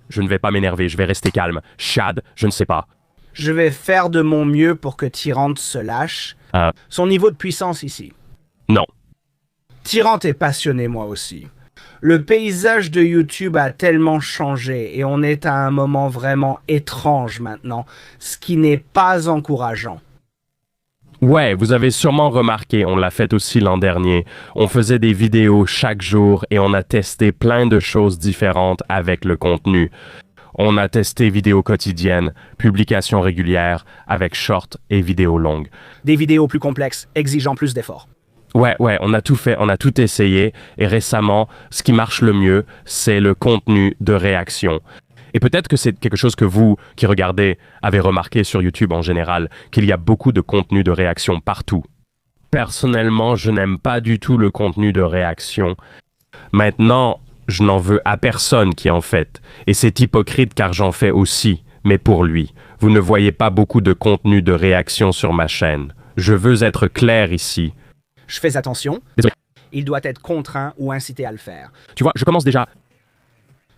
Je ne vais pas m'énerver, je vais rester calme. Chad, je ne sais pas. Je vais faire de mon mieux pour que Tyrant se lâche. Son niveau de puissance ici. Non. Tyrant est passionné, moi aussi. Le paysage de YouTube a tellement changé et on est à un moment vraiment étrange maintenant, ce qui n'est pas encourageant. Ouais, vous avez sûrement remarqué, on l'a fait aussi l'an dernier. On faisait des vidéos chaque jour et on a testé plein de choses différentes avec le contenu. On a testé vidéos quotidiennes, publications régulières, avec short et vidéos longues. Des vidéos plus complexes, exigeant plus d'efforts. Ouais, on a tout fait, on a tout essayé. Et récemment, ce qui marche le mieux, c'est le contenu de réaction. Et peut-être que c'est quelque chose que vous, qui regardez, avez remarqué sur YouTube en général, qu'il y a beaucoup de contenu de réaction partout. Personnellement, je n'aime pas du tout le contenu de réaction. Maintenant, je n'en veux à personne qui en fait. Et c'est hypocrite car j'en fais aussi, mais pour lui. Vous ne voyez pas beaucoup de contenu de réaction sur ma chaîne. Je veux être clair ici. Je fais attention. Désolé. Il doit être contraint ou incité à le faire. Tu vois, je commence déjà...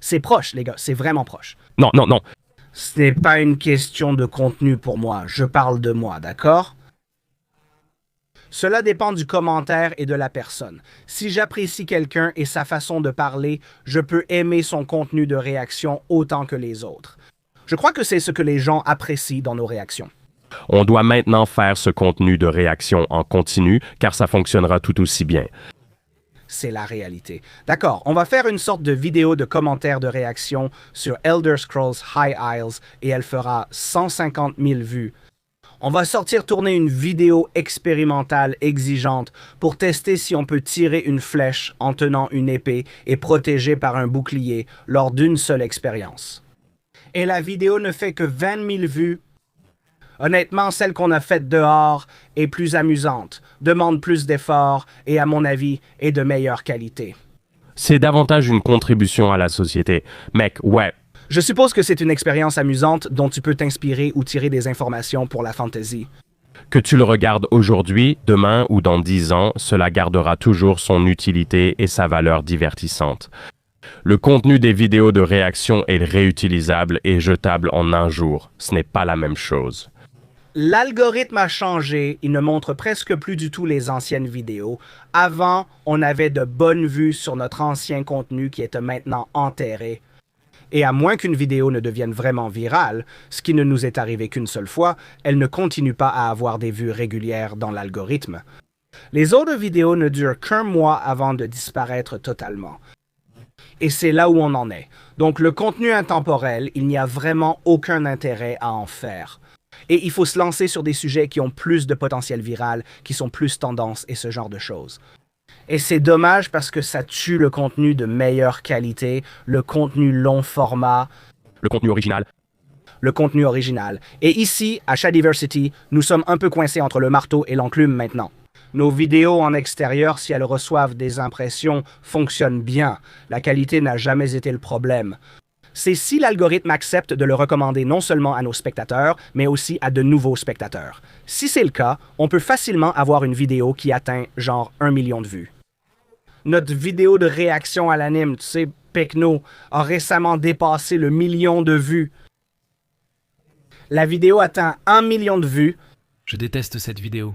C'est proche, les gars, c'est vraiment proche. Non. Ce n'est pas une question de contenu pour moi, je parle de moi, d'accord? Cela dépend du commentaire et de la personne. Si j'apprécie quelqu'un et sa façon de parler, je peux aimer son contenu de réaction autant que les autres. Je crois que c'est ce que les gens apprécient dans nos réactions. On doit maintenant faire ce contenu de réaction en continu, car ça fonctionnera tout aussi bien. C'est la réalité. D'accord, on va faire une sorte de vidéo de commentaires de réaction sur Elder Scrolls High Isles et elle fera 150 000 vues. On va sortir tourner une vidéo expérimentale exigeante pour tester si on peut tirer une flèche en tenant une épée et protégée par un bouclier lors d'une seule expérience. Et la vidéo ne fait que 20 000 vues. Honnêtement, celle qu'on a faite dehors est plus amusante, demande plus d'efforts et, à mon avis, est de meilleure qualité. C'est davantage une contribution à la société. Mec, ouais. Je suppose que c'est une expérience amusante dont tu peux t'inspirer ou tirer des informations pour la fantasy. Que tu le regardes aujourd'hui, demain ou dans 10 ans, cela gardera toujours son utilité et sa valeur divertissante. Le contenu des vidéos de réaction est réutilisable et jetable en un jour. Ce n'est pas la même chose. L'algorithme a changé, il ne montre presque plus du tout les anciennes vidéos. Avant, on avait de bonnes vues sur notre ancien contenu qui est maintenant enterré. Et à moins qu'une vidéo ne devienne vraiment virale, ce qui ne nous est arrivé qu'une seule fois, elle ne continue pas à avoir des vues régulières dans l'algorithme. Les autres vidéos ne durent qu'un mois avant de disparaître totalement. Et c'est là où on en est. Donc le contenu intemporel, il n'y a vraiment aucun intérêt à en faire. Et il faut se lancer sur des sujets qui ont plus de potentiel viral, qui sont plus tendance et ce genre de choses. Et c'est dommage parce que ça tue le contenu de meilleure qualité, le contenu long format. Le contenu original. Le contenu original. Et ici, à Shadiversity, nous sommes un peu coincés entre le marteau et l'enclume maintenant. Nos vidéos en extérieur, si elles reçoivent des impressions, fonctionnent bien. La qualité n'a jamais été le problème. C'est si l'algorithme accepte de le recommander non seulement à nos spectateurs, mais aussi à de nouveaux spectateurs. Si c'est le cas, on peut facilement avoir une vidéo qui atteint genre 1 million de vues. Notre vidéo de réaction à l'anime, tu sais, Pecno, a récemment dépassé le million de vues. La vidéo atteint 1 million de vues. Je déteste cette vidéo.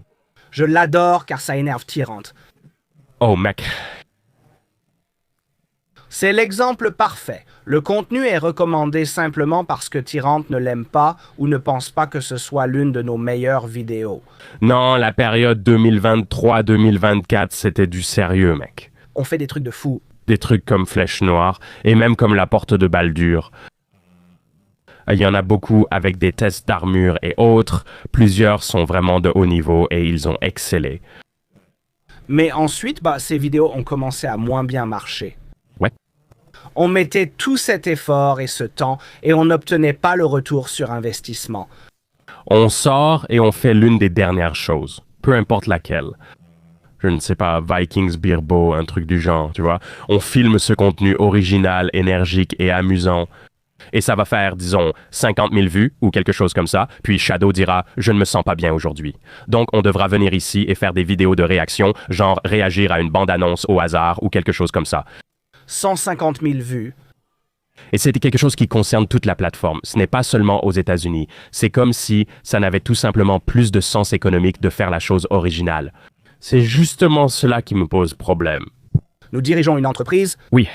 Je l'adore car ça énerve Tyrant. Oh, mec. C'est l'exemple parfait. Le contenu est recommandé simplement parce que Tyrant ne l'aime pas ou ne pense pas que ce soit l'une de nos meilleures vidéos. Non, la période 2023-2024, c'était du sérieux, mec. On fait des trucs de fou. Des trucs comme Flèche Noire, et même comme la Porte de Baldur. Il y en a beaucoup avec des tests d'armure et autres. Plusieurs sont vraiment de haut niveau et ils ont excellé. Mais ensuite, ces vidéos ont commencé à moins bien marcher. Ouais. On mettait tout cet effort et ce temps et on n'obtenait pas le retour sur investissement. On sort et on fait l'une des dernières choses, peu importe laquelle. Je ne sais pas, Vikings Birbo, un truc du genre, tu vois. On filme ce contenu original, énergique et amusant. Et ça va faire, disons, 50 000 vues ou quelque chose comme ça. Puis Shadow dira « Je ne me sens pas bien aujourd'hui ». Donc, on devra venir ici et faire des vidéos de réaction, genre réagir à une bande-annonce au hasard ou quelque chose comme ça. 150 000 vues. Et c'est quelque chose qui concerne toute la plateforme. Ce n'est pas seulement aux États-Unis. C'est comme si ça n'avait tout simplement plus de sens économique de faire la chose originale. C'est justement cela qui me pose problème. Nous dirigeons une entreprise Oui,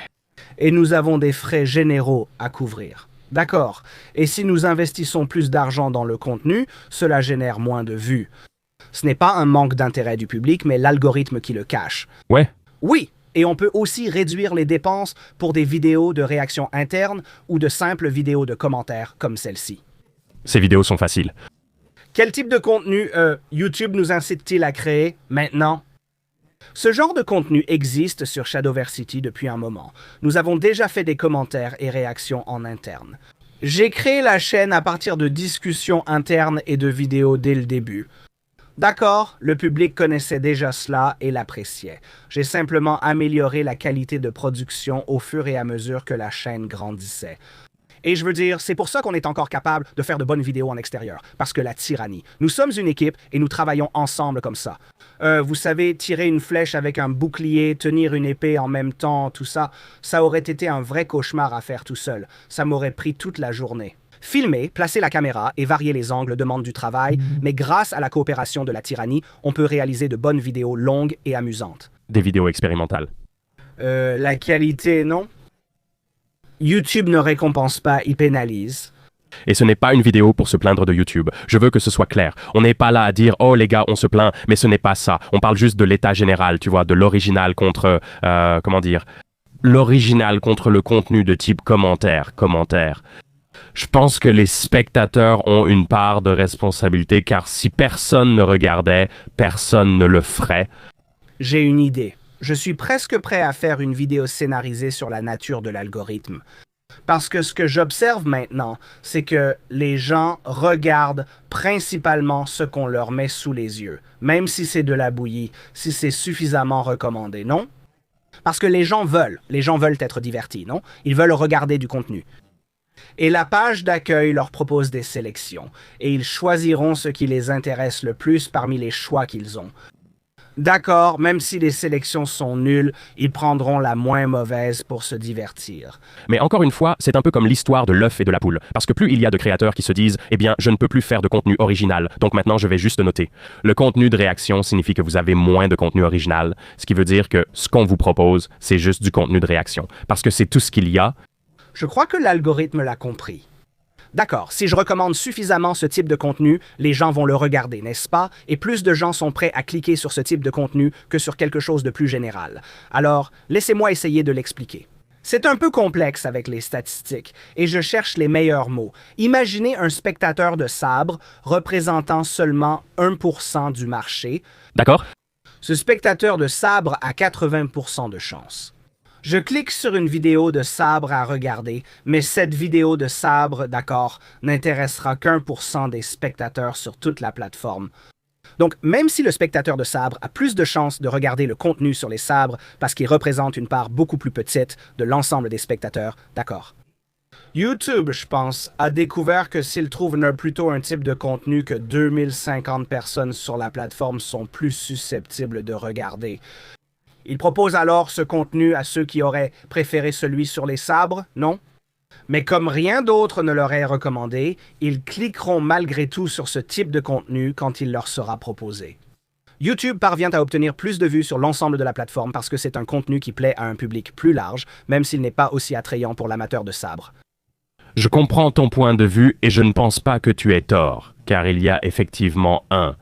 et nous avons des frais généraux à couvrir. D'accord. Et si nous investissons plus d'argent dans le contenu, cela génère moins de vues. Ce n'est pas un manque d'intérêt du public, mais l'algorithme qui le cache. ouais. Oui, et on peut aussi réduire les dépenses pour des vidéos de réaction interne ou de simples vidéos de commentaires comme celle-ci. Ces vidéos sont faciles. Quel type de contenu YouTube nous incite-t-il à créer maintenant? Ce genre de contenu existe sur Shadowversity depuis un moment. Nous avons déjà fait des commentaires et réactions en interne. J'ai créé la chaîne à partir de discussions internes et de vidéos dès le début. D'accord, le public connaissait déjà cela et l'appréciait. J'ai simplement amélioré la qualité de production au fur et à mesure que la chaîne grandissait. Et je veux dire, c'est pour ça qu'on est encore capable de faire de bonnes vidéos en extérieur, parce que la tyrannie. Nous sommes une équipe et nous travaillons ensemble comme ça. Vous savez, tirer une flèche avec un bouclier, tenir une épée en même temps, tout ça, ça aurait été un vrai cauchemar à faire tout seul. Ça m'aurait pris toute la journée. Filmer, placer la caméra et varier les angles demande du travail, mais grâce à la coopération de la tyrannie, on peut réaliser de bonnes vidéos longues et amusantes. Des vidéos expérimentales. La qualité, non? YouTube ne récompense pas, il pénalise. Et ce n'est pas une vidéo pour se plaindre de YouTube. Je veux que ce soit clair. On n'est pas là à dire « Oh les gars, on se plaint », mais ce n'est pas ça. On parle juste de l'état général, tu vois, de l'original contre... l'original contre le contenu de type commentaire. Je pense que les spectateurs ont une part de responsabilité, car si personne ne regardait, personne ne le ferait. J'ai une idée. Je suis presque prêt à faire une vidéo scénarisée sur la nature de l'algorithme. Parce que ce que j'observe maintenant, c'est que les gens regardent principalement ce qu'on leur met sous les yeux, même si c'est de la bouillie, si c'est suffisamment recommandé, non? Parce que les gens veulent être divertis, non? Ils veulent regarder du contenu. Et la page d'accueil leur propose des sélections, et ils choisiront ce qui les intéresse le plus parmi les choix qu'ils ont. D'accord, même si les sélections sont nulles, ils prendront la moins mauvaise pour se divertir. Mais encore une fois, c'est un peu comme l'histoire de l'œuf et de la poule. Parce que plus il y a de créateurs qui se disent « Eh bien, je ne peux plus faire de contenu original, donc maintenant je vais juste noter ». Le contenu de réaction signifie que vous avez moins de contenu original, ce qui veut dire que ce qu'on vous propose, c'est juste du contenu de réaction. Parce que c'est tout ce qu'il y a. Je crois que l'algorithme l'a compris. D'accord, si je recommande suffisamment ce type de contenu, les gens vont le regarder, n'est-ce pas? Et plus de gens sont prêts à cliquer sur ce type de contenu que sur quelque chose de plus général. Alors, laissez-moi essayer de l'expliquer. C'est un peu complexe avec les statistiques, et je cherche les meilleurs mots. Imaginez un spectateur de sabre représentant seulement 1% du marché. D'accord? Ce spectateur de sabre a 80% de chance. Je clique sur une vidéo de sabre à regarder, mais cette vidéo de sabre, d'accord, n'intéressera qu'1% des spectateurs sur toute la plateforme. Donc, même si le spectateur de sabre a plus de chances de regarder le contenu sur les sabres parce qu'il représente une part beaucoup plus petite de l'ensemble des spectateurs, d'accord. YouTube, je pense, a découvert que s'il trouve plutôt un type de contenu que 2050 personnes sur la plateforme sont plus susceptibles de regarder. Il propose alors ce contenu à ceux qui auraient préféré celui sur les sabres, non? Mais comme rien d'autre ne leur est recommandé, ils cliqueront malgré tout sur ce type de contenu quand il leur sera proposé. YouTube parvient à obtenir plus de vues sur l'ensemble de la plateforme parce que c'est un contenu qui plaît à un public plus large, même s'il n'est pas aussi attrayant pour l'amateur de sabre. Je comprends ton point de vue et je ne pense pas que tu aies tort, car il y a effectivement un.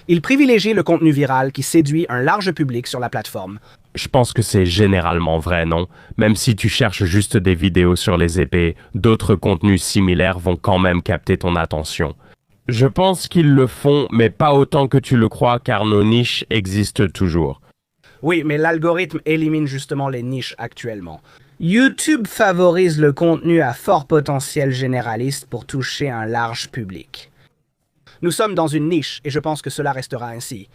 Il privilégie le contenu viral qui séduit un large public sur la plateforme. Je pense que c'est généralement vrai, non? Même si tu cherches juste des vidéos sur les épées, d'autres contenus similaires vont quand même capter ton attention. Je pense qu'ils le font, mais pas autant que tu le crois, car nos niches existent toujours. Oui, mais l'algorithme élimine justement les niches actuellement. YouTube favorise le contenu à fort potentiel généraliste pour toucher un large public. Nous sommes dans une niche et je pense que cela restera ainsi.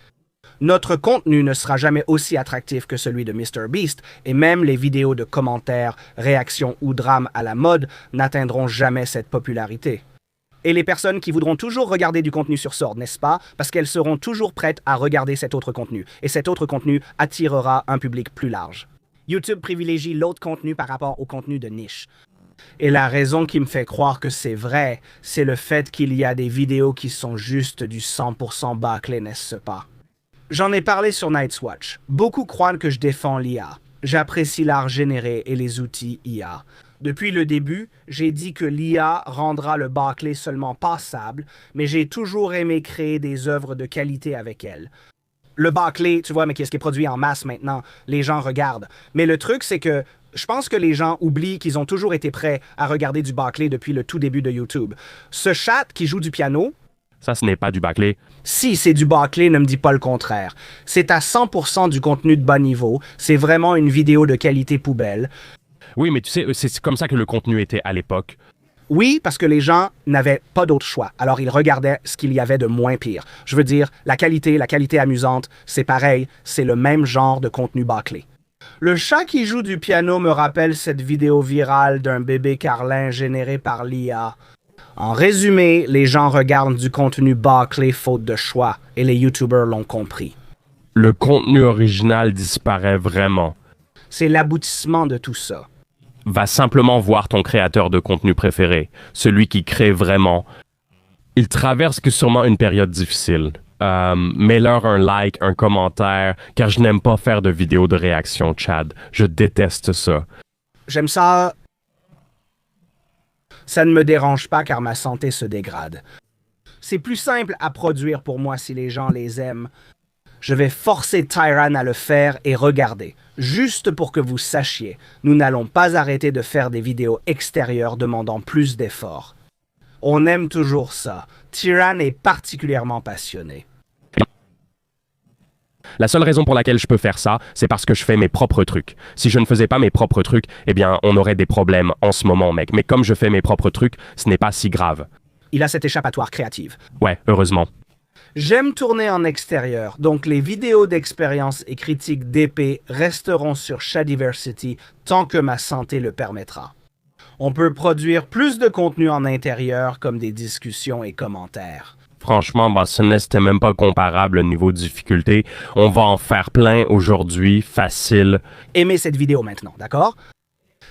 Notre contenu ne sera jamais aussi attractif que celui de MrBeast et même les vidéos de commentaires, réactions ou drames à la mode n'atteindront jamais cette popularité. Et les personnes qui voudront toujours regarder du contenu sur Sword, n'est-ce pas? Parce qu'elles seront toujours prêtes à regarder cet autre contenu. Et cet autre contenu attirera un public plus large. YouTube privilégie l'autre contenu par rapport au contenu de niche. Et la raison qui me fait croire que c'est vrai, c'est le fait qu'il y a des vidéos qui sont juste du 100% bâclé, n'est-ce pas? J'en ai parlé sur Night's Watch. Beaucoup croient que je défends l'IA. J'apprécie l'art généré et les outils IA. Depuis le début, j'ai dit que l'IA rendra le bâclé seulement passable, mais j'ai toujours aimé créer des œuvres de qualité avec elle. Le bâclé, tu vois, mais qu'est-ce qui est produit en masse maintenant, les gens regardent. Mais le truc, c'est que je pense que les gens oublient qu'ils ont toujours été prêts à regarder du bâclé depuis le tout début de YouTube. Ce chat qui joue du piano, Ça, ce n'est pas du bâclé. si c'est du bâclé, ne me dis pas le contraire. C'est à 100% du contenu de bas niveau. C'est vraiment une vidéo de qualité poubelle. Oui, mais tu sais, c'est comme ça que le contenu était à l'époque. Oui, parce que les gens n'avaient pas d'autre choix. Alors, ils regardaient ce qu'il y avait de moins pire. Je veux dire, la qualité amusante, c'est pareil, c'est le même genre de contenu bâclé. Le chat qui joue du piano me rappelle cette vidéo virale d'un bébé carlin généré par l'IA. En résumé, les gens regardent du contenu bâclé faute de choix, et les YouTubers l'ont compris. Le contenu original disparaît vraiment. C'est l'aboutissement de tout ça. Va simplement voir ton créateur de contenu préféré, celui qui crée vraiment. Il traverse que sûrement une période difficile. Mets-leur un like, un commentaire, car je n'aime pas faire de vidéos de réaction, Chad. Je déteste ça. J'aime ça. Ça ne me dérange pas car ma santé se dégrade. C'est plus simple à produire pour moi si les gens les aiment. Je vais forcer Tyran à le faire et regardez. Juste pour que vous sachiez, nous n'allons pas arrêter de faire des vidéos extérieures demandant plus d'efforts. On aime toujours ça. Tyran est particulièrement passionné. La seule raison pour laquelle je peux faire ça, c'est parce que je fais mes propres trucs. Si je ne faisais pas mes propres trucs, eh bien, on aurait des problèmes en ce moment, mec. Mais comme je fais mes propres trucs, ce n'est pas si grave. Il a cette échappatoire créative. Ouais, heureusement. J'aime tourner en extérieur, donc les vidéos d'expérience et critiques d'épée resteront sur Shadiversity tant que ma santé le permettra. On peut produire plus de contenu en intérieur comme des discussions et commentaires. Franchement, ce n'était même pas comparable au niveau de difficulté. On va en faire plein aujourd'hui, facile. Aimez cette vidéo maintenant, d'accord?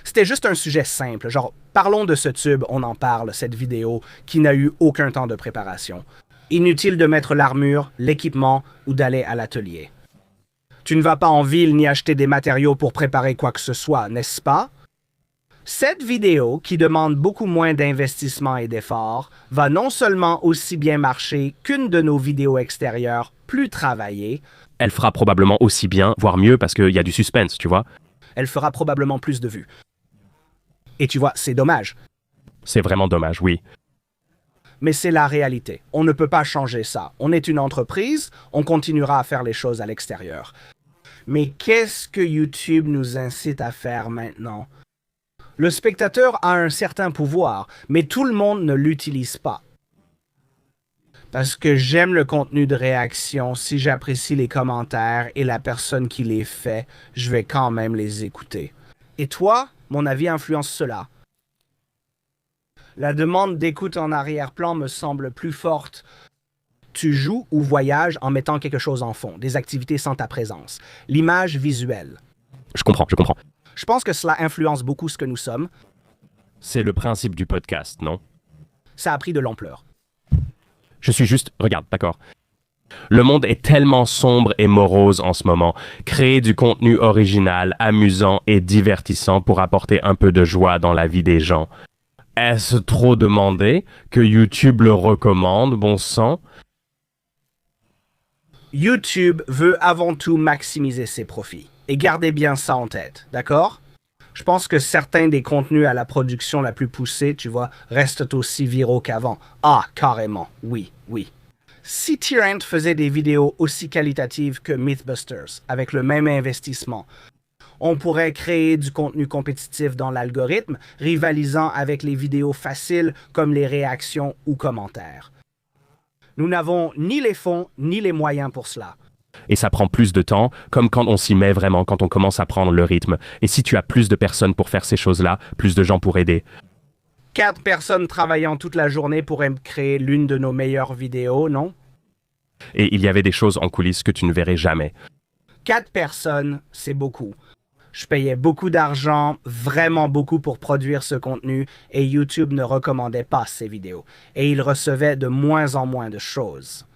C'était juste un sujet simple, genre parlons de ce tube, on en parle, cette vidéo qui n'a eu aucun temps de préparation. Inutile de mettre l'armure, l'équipement ou d'aller à l'atelier. Tu ne vas pas en ville ni acheter des matériaux pour préparer quoi que ce soit, n'est-ce pas? Cette vidéo, qui demande beaucoup moins d'investissement et d'efforts, va non seulement aussi bien marcher qu'une de nos vidéos extérieures plus travaillées, Elle fera probablement aussi bien, voire mieux, parce qu'il y a du suspense, tu vois. elle fera probablement plus de vues. Et tu vois, c'est dommage. C'est vraiment dommage, oui. Mais c'est la réalité. On ne peut pas changer ça. On est une entreprise, on continuera à faire les choses à l'extérieur. Mais qu'est-ce que YouTube nous incite à faire maintenant? Le spectateur a un certain pouvoir, mais tout le monde ne l'utilise pas. Parce que j'aime le contenu de réaction, si j'apprécie les commentaires et la personne qui les fait, je vais quand même les écouter. Et toi, mon avis influence cela. La demande d'écoute en arrière-plan me semble plus forte. Tu joues ou voyages en mettant quelque chose en fond, des activités sans ta présence. L'image visuelle. Je comprends. Je pense que cela influence beaucoup ce que nous sommes. C'est le principe du podcast, non? Ça a pris de l'ampleur. Je suis juste... Regarde, d'accord. Le monde est tellement sombre et morose en ce moment. Créer du contenu original, amusant et divertissant pour apporter un peu de joie dans la vie des gens. Est-ce trop demandé que YouTube le recommande, bon sang? YouTube veut avant tout maximiser ses profits. Et gardez bien ça en tête, d'accord? Je pense que certains des contenus à la production la plus poussée, tu vois, restent aussi viraux qu'avant. Ah, carrément, oui. Si Tyrant faisait des vidéos aussi qualitatives que Mythbusters, avec le même investissement, on pourrait créer du contenu compétitif dans l'algorithme, rivalisant avec les vidéos faciles comme les réactions ou commentaires. Nous n'avons ni les fonds ni les moyens pour cela. Et ça prend plus de temps, comme quand on s'y met vraiment, quand on commence à prendre le rythme. Et si tu as plus de personnes pour faire ces choses-là, plus de gens pour aider. 4 personnes travaillant toute la journée pourraient créer l'une de nos meilleures vidéos, non? Et il y avait des choses en coulisses que tu ne verrais jamais. 4 personnes, c'est beaucoup. Je payais beaucoup d'argent, vraiment beaucoup pour produire ce contenu et YouTube ne recommandait pas ces vidéos. Et il recevait de moins en moins de choses.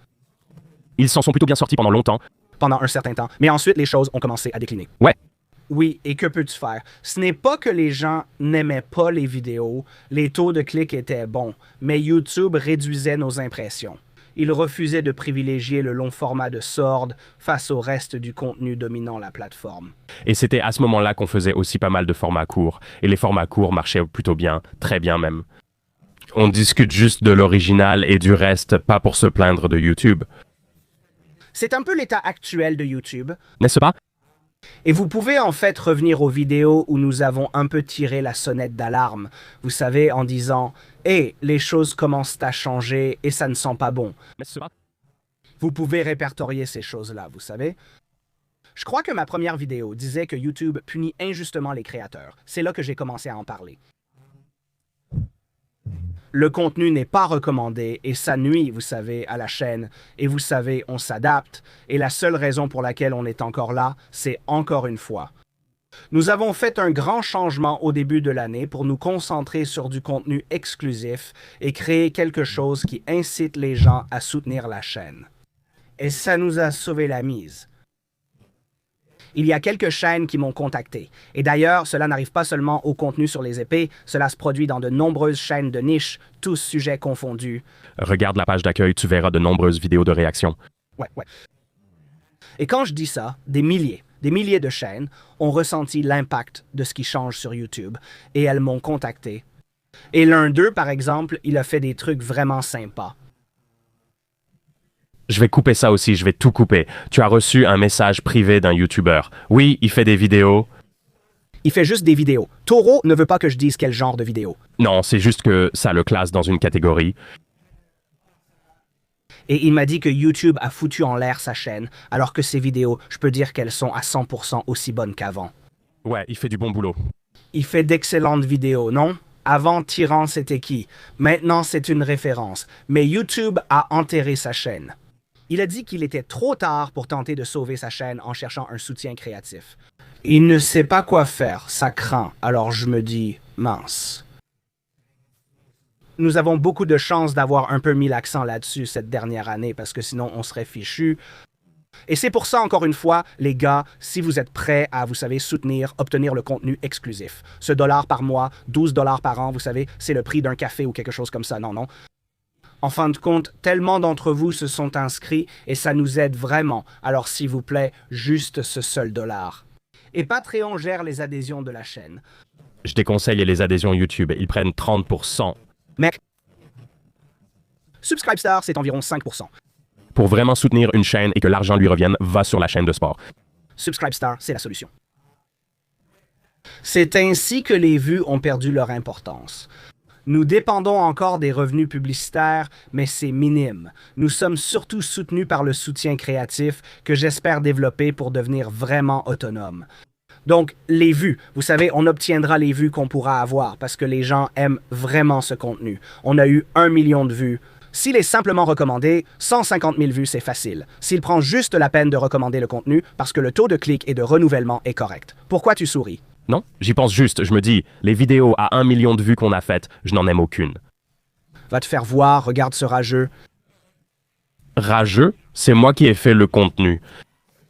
Ils s'en sont plutôt bien sortis pendant longtemps. Pendant un certain temps. Mais ensuite, les choses ont commencé à décliner. Ouais. Oui, et que peux-tu faire? Ce n'est pas que les gens n'aimaient pas les vidéos, les taux de clics étaient bons, mais YouTube réduisait nos impressions. Il refusait de privilégier le long format de Sword face au reste du contenu dominant la plateforme. Et c'était à ce moment-là qu'on faisait aussi pas mal de formats courts. Et les formats courts marchaient plutôt bien, très bien même. On discute juste de l'original et du reste, pas pour se plaindre de YouTube. C'est un peu l'état actuel de YouTube. N'est-ce pas? Et vous pouvez en fait revenir aux vidéos où nous avons un peu tiré la sonnette d'alarme. Vous savez, en disant « Hé, les choses commencent à changer et ça ne sent pas bon. » N'est-ce pas? Vous pouvez répertorier ces choses-là, vous savez. Je crois que ma première vidéo disait que YouTube punit injustement les créateurs. C'est là que j'ai commencé à en parler. Le contenu n'est pas recommandé et ça nuit, vous savez, à la chaîne. Et vous savez, on s'adapte. Et la seule raison pour laquelle on est encore là, c'est encore une fois. Nous avons fait un grand changement au début de l'année pour nous concentrer sur du contenu exclusif et créer quelque chose qui incite les gens à soutenir la chaîne. Et ça nous a sauvé la mise. Il y a quelques chaînes qui m'ont contacté. Et d'ailleurs, cela n'arrive pas seulement au contenu sur les épées, cela se produit dans de nombreuses chaînes de niche, tous sujets confondus. Regarde la page d'accueil, tu verras de nombreuses vidéos de réaction. Ouais. Et quand je dis ça, des milliers de chaînes ont ressenti l'impact de ce qui change sur YouTube et elles m'ont contacté. Et l'un d'eux, par exemple, il a fait des trucs vraiment sympas. Je vais couper ça aussi, je vais tout couper. Tu as reçu un message privé d'un YouTuber. Oui, il fait des vidéos. Il fait juste des vidéos. Toro ne veut pas que je dise quel genre de vidéo. Non, c'est juste que ça le classe dans une catégorie. Et il m'a dit que YouTube a foutu en l'air sa chaîne, alors que ses vidéos, je peux dire qu'elles sont à 100% aussi bonnes qu'avant. Ouais, il fait du bon boulot. Il fait d'excellentes vidéos, non? Avant, Tyran, c'était qui? Maintenant, c'est une référence. Mais YouTube a enterré sa chaîne. Il a dit qu'il était trop tard pour tenter de sauver sa chaîne en cherchant un soutien créatif. Il ne sait pas quoi faire, ça craint, alors je me dis, mince. Nous avons beaucoup de chance d'avoir un peu mis l'accent là-dessus cette dernière année, parce que sinon on serait fichu. Et c'est pour ça, encore une fois, les gars, si vous êtes prêts à, vous savez, soutenir, obtenir le contenu exclusif. Ce dollar par mois, 12 dollars par an, vous savez, c'est le prix d'un café ou quelque chose comme ça, non. En fin de compte, tellement d'entre vous se sont inscrits et ça nous aide vraiment. Alors s'il vous plaît, juste ce seul dollar. Et Patreon gère les adhésions de la chaîne. Je déconseille les adhésions YouTube, ils prennent 30%. Mec, Subscribestar, c'est environ 5%. Pour vraiment soutenir une chaîne et que l'argent lui revienne, va sur la chaîne de sport. Subscribestar, c'est la solution. C'est ainsi que les vues ont perdu leur importance. Nous dépendons encore des revenus publicitaires, mais c'est minime. Nous sommes surtout soutenus par le soutien créatif que j'espère développer pour devenir vraiment autonome. Donc, les vues, vous savez, on obtiendra les vues qu'on pourra avoir parce que les gens aiment vraiment ce contenu. On a eu 1 million de vues. S'il est simplement recommandé, 150 000 vues, c'est facile. S'il prend juste la peine de recommander le contenu parce que le taux de clic et de renouvellement est correct. Pourquoi tu souris? Non, j'y pense juste, je me dis, les vidéos à 1 million de vues qu'on a faites, je n'en aime aucune. Va te faire voir, regarde ce rageux. Rageux, c'est moi qui ai fait le contenu.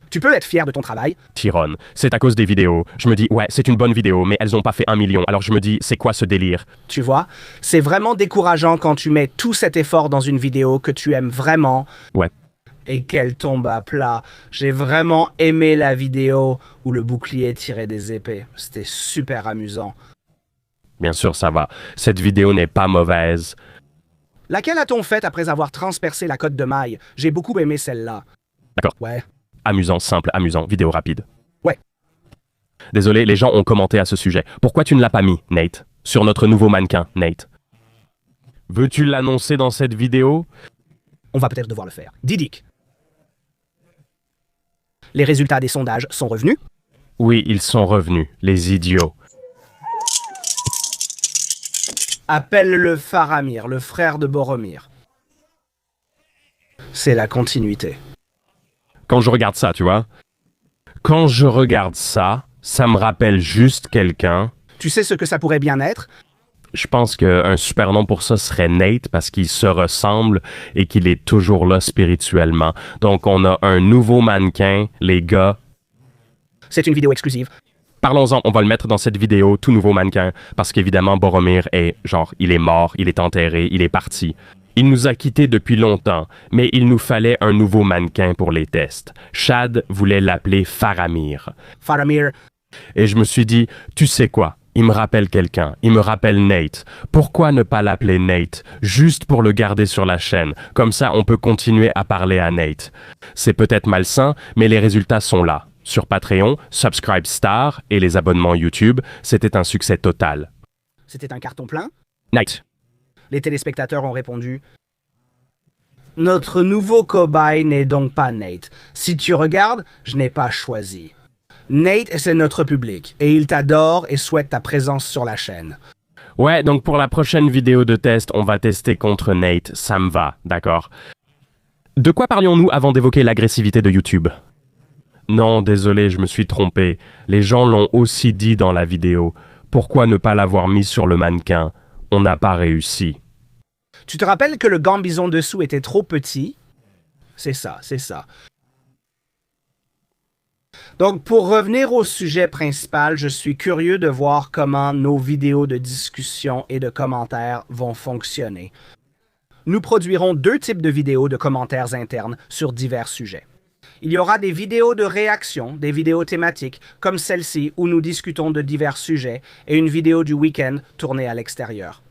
Tu peux être fier de ton travail. Tyrone, c'est à cause des vidéos. Je me dis, ouais, c'est une bonne vidéo, mais elles n'ont pas fait 1 million, alors je me dis, c'est quoi ce délire? Tu vois, c'est vraiment décourageant quand tu mets tout cet effort dans une vidéo que tu aimes vraiment. Ouais. Et qu'elle tombe à plat. J'ai vraiment aimé la vidéo où le bouclier tirait des épées. C'était super amusant. Bien sûr, ça va. Cette vidéo n'est pas mauvaise. Laquelle a-t-on faite après avoir transpercé la cote de maille? J'ai beaucoup aimé celle-là. D'accord. Ouais. Amusant, simple, amusant, vidéo rapide. Ouais. Désolé, les gens ont commenté à ce sujet. Pourquoi tu ne l'as pas mis, Nate? Sur notre nouveau mannequin, Nate. Veux-tu l'annoncer dans cette vidéo? On va peut-être devoir le faire. Didic. Les résultats des sondages sont revenus? Oui, ils sont revenus, les idiots. Appelle-le Faramir, le frère de Boromir. C'est la continuité. Quand je regarde ça, tu vois, quand je regarde ça, Ça me rappelle juste quelqu'un. Tu sais ce que ça pourrait bien être? Je pense qu'un super nom pour ça serait Nate parce qu'il se ressemble et qu'il est toujours là spirituellement. Donc, on a un nouveau mannequin, les gars. C'est une vidéo exclusive. Parlons-en, on va le mettre dans cette vidéo, tout nouveau mannequin, parce qu'évidemment, Boromir est, il est mort, il est enterré, il est parti. Il nous a quittés depuis longtemps, mais il nous fallait un nouveau mannequin pour les tests. Chad voulait l'appeler Faramir. Faramir, Et je me suis dit, tu sais quoi? Il me rappelle quelqu'un, il me rappelle Nate. Pourquoi ne pas l'appeler Nate, juste pour le garder sur la chaîne? Comme ça, on peut continuer à parler à Nate. C'est peut-être malsain, mais les résultats sont là. Sur Patreon, Subscribe Star et les abonnements YouTube, c'était un succès total. c'était un carton plein. Nate. Les téléspectateurs ont répondu « Notre nouveau cobaye n'est donc pas Nate. Si tu regardes, je n'ai pas choisi. Nate, c'est notre public, et il t'adore et souhaite ta présence sur la chaîne. Ouais, donc pour la prochaine vidéo de test, on va tester contre Nate, ça me va, d'accord. De quoi parlions-nous avant d'évoquer l'agressivité de YouTube? Non, désolé, je me suis trompé. Les gens l'ont aussi dit dans la vidéo. Pourquoi ne pas l'avoir mis sur le mannequin? On n'a pas réussi. Tu te rappelles que le gambison dessous était trop petit? C'est ça, c'est ça. Donc, pour revenir au sujet principal, je suis curieux de voir comment nos vidéos de discussion et de commentaires vont fonctionner. Nous produirons 2 types de vidéos de commentaires internes sur divers sujets. Il y aura des vidéos de réaction, des vidéos thématiques, comme celle-ci où nous discutons de divers sujets, et une vidéo du week-end tournée à l'extérieur.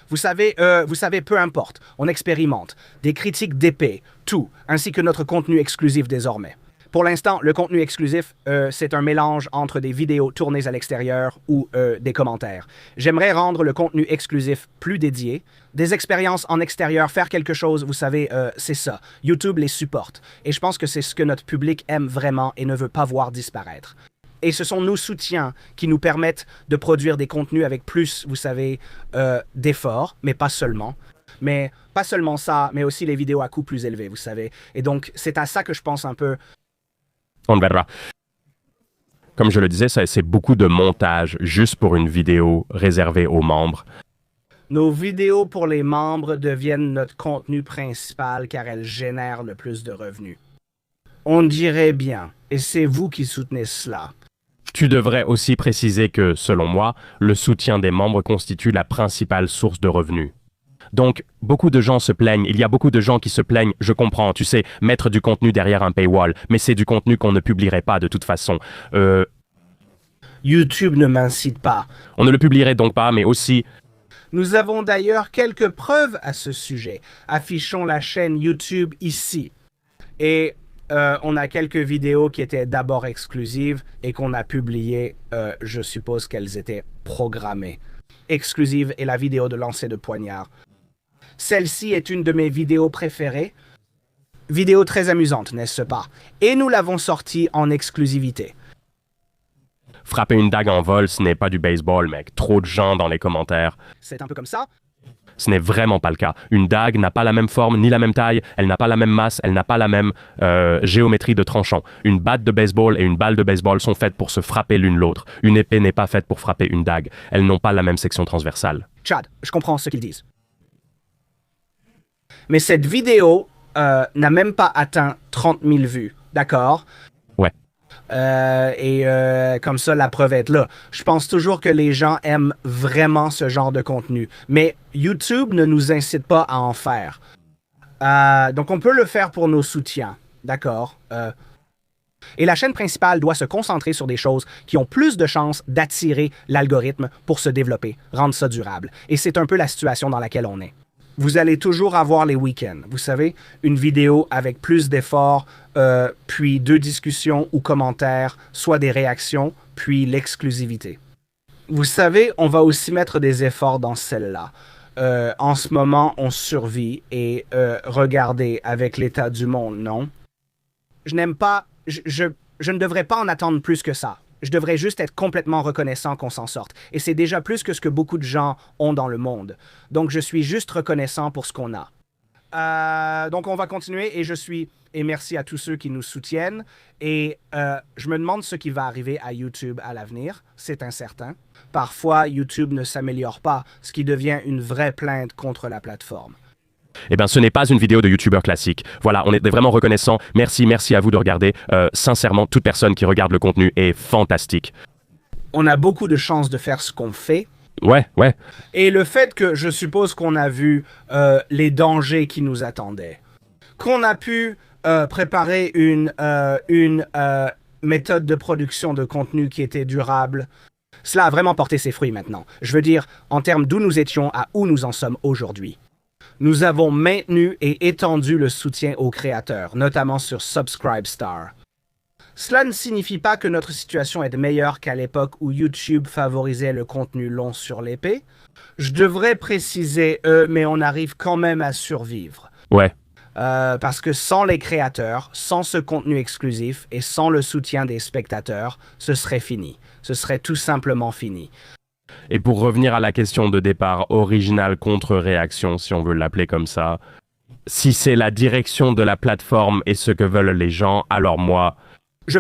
Vous savez, peu importe, on expérimente, des critiques d'épée, tout, ainsi que notre contenu exclusif désormais. Pour l'instant, le contenu exclusif, c'est un mélange entre des vidéos tournées à l'extérieur ou des commentaires. J'aimerais rendre le contenu exclusif plus dédié. Des expériences en extérieur, faire quelque chose, vous savez, c'est ça. YouTube les supporte. Et je pense que c'est ce que notre public aime vraiment et ne veut pas voir disparaître. Et ce sont nos soutiens qui nous permettent de produire des contenus avec plus, vous savez, d'efforts, mais pas seulement. Mais pas seulement ça, mais aussi les vidéos à coût plus élevé, vous savez. Et donc, c'est à ça que je pense un peu. On verra. Comme je le disais, c'est beaucoup de montage juste pour une vidéo réservée aux membres. Nos vidéos pour les membres deviennent notre contenu principal car elles génèrent le plus de revenus. On dirait bien, et c'est vous qui soutenez cela. Tu devrais aussi préciser que, selon moi, le soutien des membres constitue la principale source de revenus. Donc, beaucoup de gens se plaignent, il y a beaucoup de gens qui se plaignent, je comprends, tu sais, mettre du contenu derrière un paywall, mais c'est du contenu qu'on ne publierait pas de toute façon. YouTube ne m'incite pas. On ne le publierait donc pas, mais aussi... Nous avons d'ailleurs quelques preuves à ce sujet. Affichons la chaîne YouTube ici. Et on a quelques vidéos qui étaient d'abord exclusives et qu'on a publiées, je suppose qu'elles étaient programmées. Exclusive est la vidéo de lancer de poignard. Celle-ci est une de mes vidéos préférées. Vidéo très amusante, n'est-ce pas? Et nous l'avons sortie en exclusivité. Frapper une dague en vol, ce n'est pas du baseball, mec. Trop de gens dans les commentaires. C'est un peu comme ça. Ce n'est vraiment pas le cas. Une dague n'a pas la même forme ni la même taille, elle n'a pas la même masse, elle n'a pas la même géométrie de tranchant. Une batte de baseball et une balle de baseball sont faites pour se frapper l'une l'autre. Une épée n'est pas faite pour frapper une dague. Elles n'ont pas la même section transversale. Chad, je comprends ce qu'ils disent. Mais cette vidéo n'a même pas atteint 30 000 vues, d'accord? Ouais. Comme ça, la preuve est là. Je pense toujours que les gens aiment vraiment ce genre de contenu. Mais YouTube ne nous incite pas à en faire. Donc, on peut le faire pour nos soutiens. D'accord? Et la chaîne principale doit se concentrer sur des choses qui ont plus de chances d'attirer l'algorithme pour se développer, rendre ça durable. Et c'est un peu la situation dans laquelle on est. Vous allez toujours avoir les week-ends. Vous savez, une vidéo avec plus d'efforts, puis 2 discussions ou commentaires, soit des réactions, puis l'exclusivité. Vous savez, on va aussi mettre des efforts dans celle-là. En ce moment, on survit et regardez avec l'état du monde, non? Je n'aime pas... Je ne devrais pas en attendre plus que ça. Je devrais juste être complètement reconnaissant qu'on s'en sorte. Et c'est déjà plus que ce que beaucoup de gens ont dans le monde. Donc, je suis juste reconnaissant pour ce qu'on a. Donc, on va continuer et je suis et merci à tous ceux qui nous soutiennent. Et je me demande ce qui va arriver à YouTube à l'avenir. C'est incertain. Parfois, YouTube ne s'améliore pas, ce qui devient une vraie plainte contre la plateforme. Eh bien, ce n'est pas une vidéo de youtubeur classique. Voilà, on est vraiment reconnaissant. Merci à vous de regarder. Sincèrement, toute personne qui regarde le contenu est fantastique. On a beaucoup de chances de faire ce qu'on fait. Ouais. Et le fait que je suppose qu'on a vu les dangers qui nous attendaient, qu'on a pu préparer une méthode de production de contenu qui était durable, cela a vraiment porté ses fruits maintenant. Je veux dire, en termes d'où nous étions à où nous en sommes aujourd'hui. Nous avons maintenu et étendu le soutien aux créateurs, notamment sur Subscribestar. Cela ne signifie pas que notre situation est meilleure qu'à l'époque où YouTube favorisait le contenu long sur l'épée. Je devrais préciser mais on arrive quand même à survivre. Ouais. Parce que sans les créateurs, sans ce contenu exclusif et sans le soutien des spectateurs, ce serait fini. Ce serait tout simplement fini. Et pour revenir à la question de départ, original contre réaction, si on veut l'appeler comme ça, si c'est la direction de la plateforme et ce que veulent les gens, alors moi... Je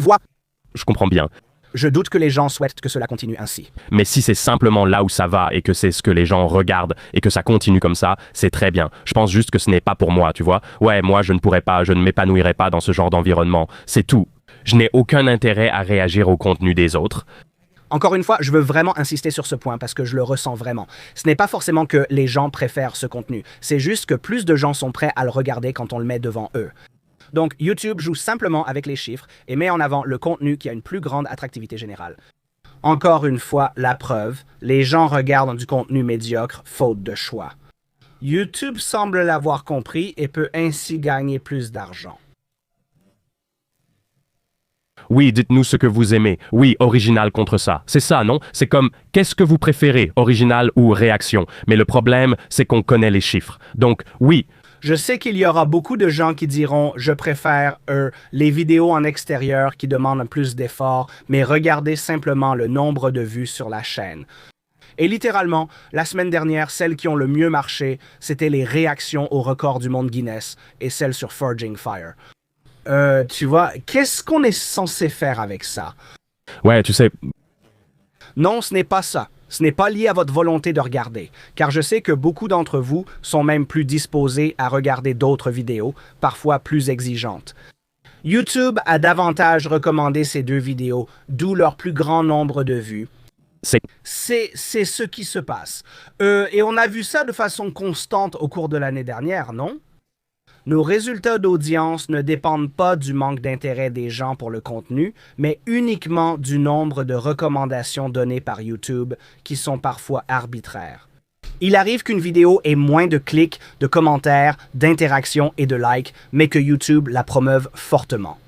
comprends bien. Je doute que les gens souhaitent que cela continue ainsi. Mais si c'est simplement là où ça va et que c'est ce que les gens regardent et que ça continue comme ça, c'est très bien. Je pense juste que ce n'est pas pour moi, tu vois. Ouais, moi je ne pourrais pas, je ne m'épanouirais pas dans ce genre d'environnement. C'est tout. Je n'ai aucun intérêt à réagir au contenu des autres. Encore une fois, je veux vraiment insister sur ce point parce que je le ressens vraiment. Ce n'est pas forcément que les gens préfèrent ce contenu. C'est juste que plus de gens sont prêts à le regarder quand on le met devant eux. Donc, YouTube joue simplement avec les chiffres et met en avant le contenu qui a une plus grande attractivité générale. Encore une fois, la preuve, les gens regardent du contenu médiocre faute de choix. YouTube semble l'avoir compris et peut ainsi gagner plus d'argent. Oui, dites-nous ce que vous aimez. Oui, original contre ça. C'est ça, non? C'est comme, qu'est-ce que vous préférez, original ou réaction? Mais le problème, c'est qu'on connaît les chiffres. Donc, oui. Je sais qu'il y aura beaucoup de gens qui diront « Je préfère les vidéos en extérieur qui demandent plus d'efforts, mais regardez simplement le nombre de vues sur la chaîne. » Et littéralement, la semaine dernière, celles qui ont le mieux marché, c'était les réactions au record du monde Guinness et celles sur Forging Fire. Tu vois, qu'est-ce qu'on est censé faire avec ça? Ouais, tu sais... Non, ce n'est pas ça. Ce n'est pas lié à votre volonté de regarder, car je sais que beaucoup d'entre vous sont même plus disposés à regarder d'autres vidéos, parfois plus exigeantes. YouTube a davantage recommandé ces deux vidéos, d'où leur plus grand nombre de vues. C'est ce qui se passe. Et on a vu ça de façon constante au cours de l'année dernière, non? Nos résultats d'audience ne dépendent pas du manque d'intérêt des gens pour le contenu, mais uniquement du nombre de recommandations données par YouTube, qui sont parfois arbitraires. Il arrive qu'une vidéo ait moins de clics, de commentaires, d'interactions et de likes, mais que YouTube la promeuve fortement.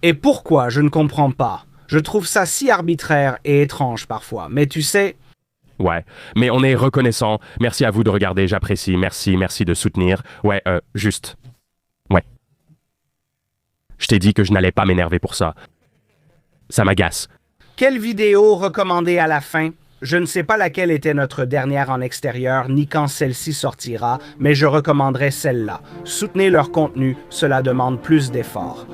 Et pourquoi, je ne comprends pas. Je trouve ça si arbitraire et étrange parfois, mais tu sais... Ouais, mais on est reconnaissant. Merci à vous de regarder, j'apprécie. Merci de soutenir. Ouais, juste... Ouais. Je t'ai dit que je n'allais pas m'énerver pour ça. Ça m'agace. Quelle vidéo recommander à la fin? Je ne sais pas laquelle était notre dernière en extérieur, ni quand celle-ci sortira, mais je recommanderais celle-là. Soutenez leur contenu, cela demande plus d'efforts.